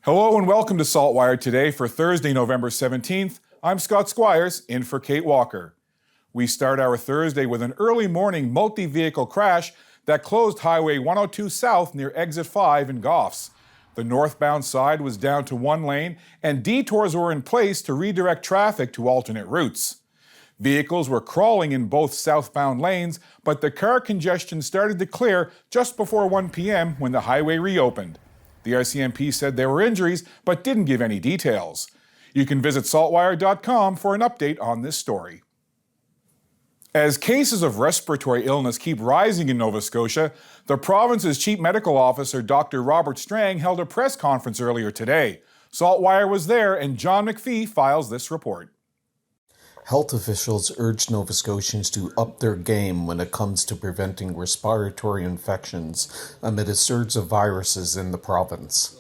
Hello and welcome to SaltWire today for Thursday, November 17th. I'm Scott Squires, in for Kate Walker. We start our Thursday with an early morning multi-vehicle crash that closed Highway 102 South near Exit 5 in Goffs. The northbound side was down to one lane and detours were in place to redirect traffic to alternate routes. Vehicles were crawling in both southbound lanes, but the car congestion started to clear just before 1 p.m. when the highway reopened. The RCMP said there were injuries, but didn't give any details. You can visit saltwire.com for an update on this story. As cases of respiratory illness keep rising in Nova Scotia, the province's Chief Medical Officer, Dr. Robert Strang, held a press conference earlier today. SaltWire was there, and John McPhee files this report. Health officials urged Nova Scotians to up their game when it comes to preventing respiratory infections amid a surge of viruses in the province.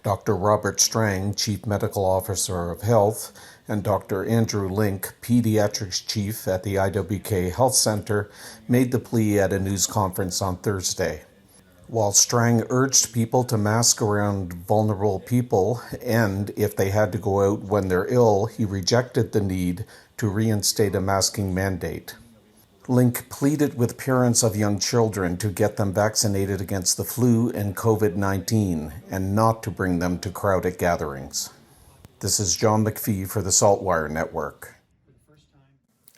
Dr. Robert Strang, Chief Medical Officer of Health, and Dr. Andrew Link, Pediatrics Chief at the IWK Health Centre, made the plea at a news conference on Thursday. While Strang urged people to mask around vulnerable people and, if they had to go out when they're ill, he rejected the need to reinstate a masking mandate. Link pleaded with parents of young children to get them vaccinated against the flu and COVID-19 and not to bring them to crowded gatherings. This is John McPhee for the SaltWire Network.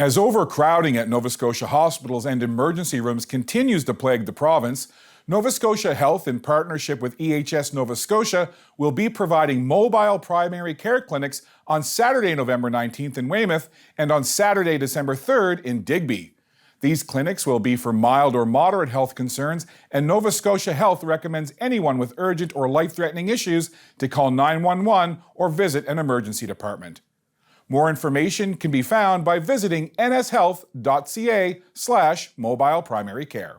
As overcrowding at Nova Scotia hospitals and emergency rooms continues to plague the province, Nova Scotia Health, in partnership with EHS Nova Scotia, will be providing mobile primary care clinics on Saturday, November 19th in Weymouth and on Saturday, December 3rd in Digby. These clinics will be for mild or moderate health concerns, and Nova Scotia Health recommends anyone with urgent or life-threatening issues to call 911 or visit an emergency department. More information can be found by visiting nshealth.ca/mobile primary care.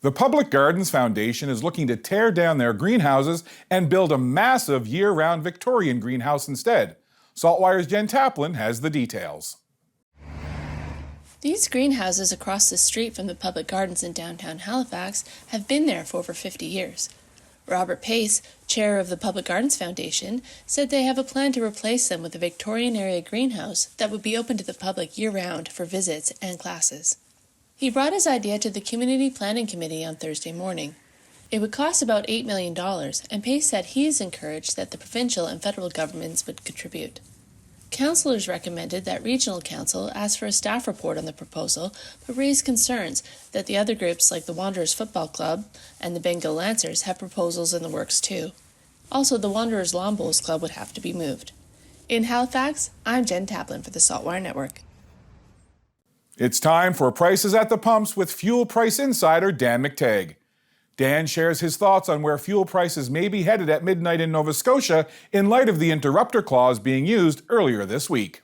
The Public Gardens Foundation is looking to tear down their greenhouses and build a massive year-round Victorian greenhouse instead. SaltWire's Jen Taplin has the details. These greenhouses across the street from the Public Gardens in downtown Halifax have been there for over 50 years. Robert Pace, chair of the Public Gardens Foundation, said they have a plan to replace them with a Victorian-area greenhouse that would be open to the public year-round for visits and classes. He brought his idea to the Community Planning Committee on Thursday morning. It would cost about $8 million, and Pace said he is encouraged that the provincial and federal governments would contribute. Councillors recommended that Regional Council ask for a staff report on the proposal, but raised concerns that the other groups like the Wanderers Football Club and the Bengal Lancers have proposals in the works too. Also, the Wanderers Lawn Bowls Club would have to be moved. In Halifax, I'm Jen Taplin for the SaltWire Network. It's time for Prices at the Pumps with fuel price insider Dan McTagg. Dan shares his thoughts on where fuel prices may be headed at midnight in Nova Scotia in light of the interrupter clause being used earlier this week.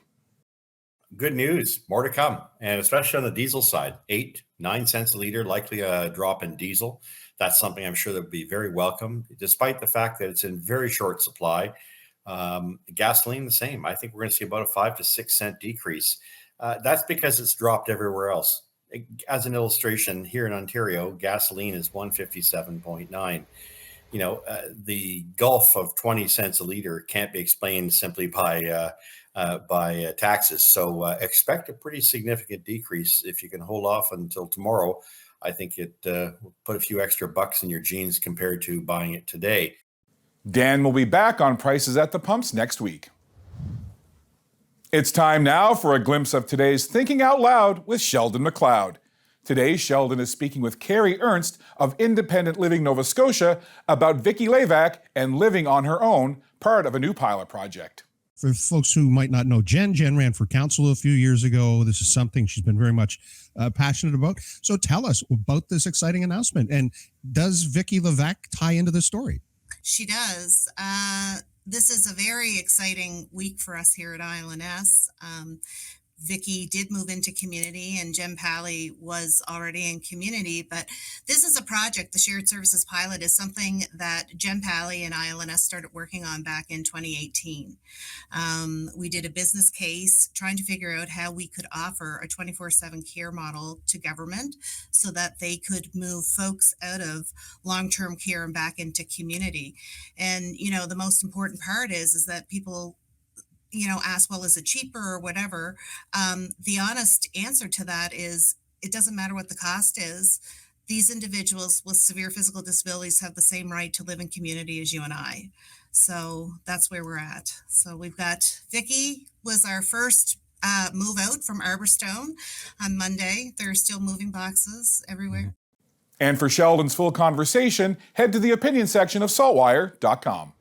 Good news, more to come, and especially on the diesel side. 8-9 cents a liter, likely a drop in diesel. That's something I'm sure that would be very welcome, despite the fact that it's in very short supply. Gasoline, the same. I think we're going to see about a 5 to 6 cent decrease. That's because it's dropped everywhere else. As an illustration, here in Ontario, gasoline is $157.9. The gulf of 20 cents a liter can't be explained simply by taxes. So expect a pretty significant decrease if you can hold off until tomorrow. I think it will put a few extra bucks in your jeans compared to buying it today. Dan will be back on Prices at the Pumps next week. It's time now for a glimpse of today's Thinking Out Loud with Sheldon McLeod. Today, Sheldon is speaking with Carrie Ernst of Independent Living Nova Scotia about Vicky Levac and living on her own, part of a new pilot project. For folks who might not know Jen ran for council a few years ago. This is something she's been very much passionate about. So tell us about this exciting announcement. And does Vicky Levac tie into the story? She does. This is a very exciting week for us here at ILNS. Vicky did move into community and Jen Pally was already in community, but this is a project, the shared services pilot is something that Jen Pally and ILNS started working on back in 2018. We did a business case trying to figure out how we could offer a 24/7 care model to government so that they could move folks out of long-term care and back into community. And, the most important part is that people ask, well, is it cheaper or whatever? The honest answer to that is it doesn't matter what the cost is. These individuals with severe physical disabilities have the same right to live in community as you and I. So that's where we're at. So we've got Vicky was our first move out from Arborstone on Monday. There are still moving boxes everywhere. And for Sheldon's full conversation, head to the opinion section of SaltWire.com.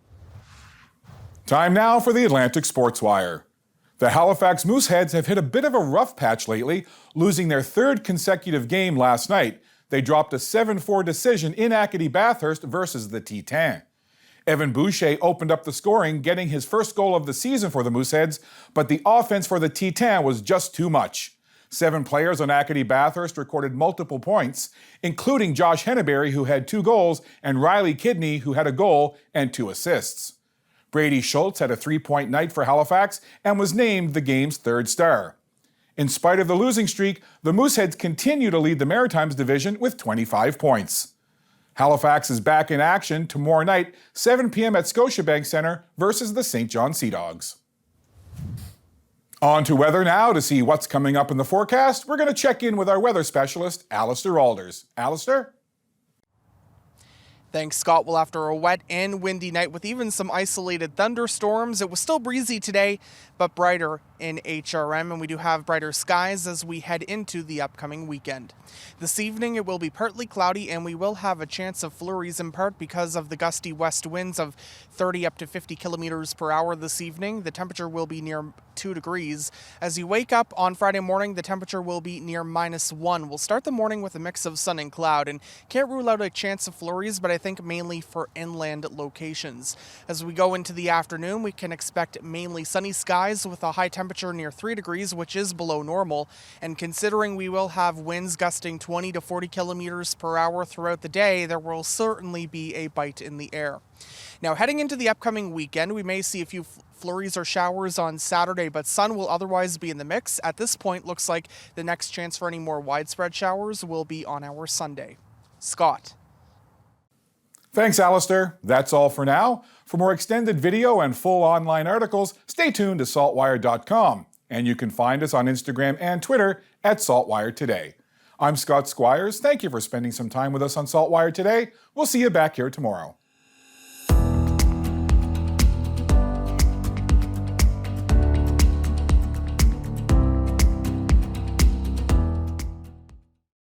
Time now for the Atlantic Sports Wire. The Halifax Mooseheads have hit a bit of a rough patch lately, losing their third consecutive game last night. They dropped a 7-4 decision in Acadie-Bathurst versus the Titans. Evan Boucher opened up the scoring, getting his first goal of the season for the Mooseheads, but the offense for the Titans was just too much. 7 players on Acadie-Bathurst recorded multiple points, including Josh Henneberry, who had 2 goals, and Riley Kidney, who had a goal and 2 assists. Brady Schultz had a 3-point night for Halifax and was named the game's 3rd star. In spite of the losing streak, the Mooseheads continue to lead the Maritimes division with 25 points. Halifax is back in action tomorrow night, 7 p.m. at Scotiabank Centre versus the St. John Sea Dogs. On to weather now. To see what's coming up in the forecast, we're going to check in with our weather specialist, Alistair Alders. Alistair? Thanks, Scott. Well, after a wet and windy night with even some isolated thunderstorms, it was still breezy today, but brighter in HRM, and we do have brighter skies as we head into the upcoming weekend. This evening, it will be partly cloudy, and we will have a chance of flurries in part because of the gusty west winds of 30 up to 50 kilometers per hour this evening. The temperature will be near 2 degrees. As you wake up on Friday morning, the temperature will be near -1. We'll start the morning with a mix of sun and cloud, and can't rule out a chance of flurries, but I think mainly for inland locations. As we go into the afternoon, we can expect mainly sunny skies with a high temperature near 3 degrees, which is below normal. And considering we will have winds gusting 20 to 40 kilometers per hour throughout the day, there will certainly be a bite in the air. Now, heading into the upcoming weekend, we may see a few flurries or showers on Saturday, but sun will otherwise be in the mix. At this point, looks like the next chance for any more widespread showers will be on our Sunday. Scott. Thanks, Alistair. That's all for now. For more extended video and full online articles, stay tuned to SaltWire.com. And you can find us on Instagram and Twitter at SaltWire Today. I'm Scott Squires. Thank you for spending some time with us on SaltWire today. We'll see you back here tomorrow.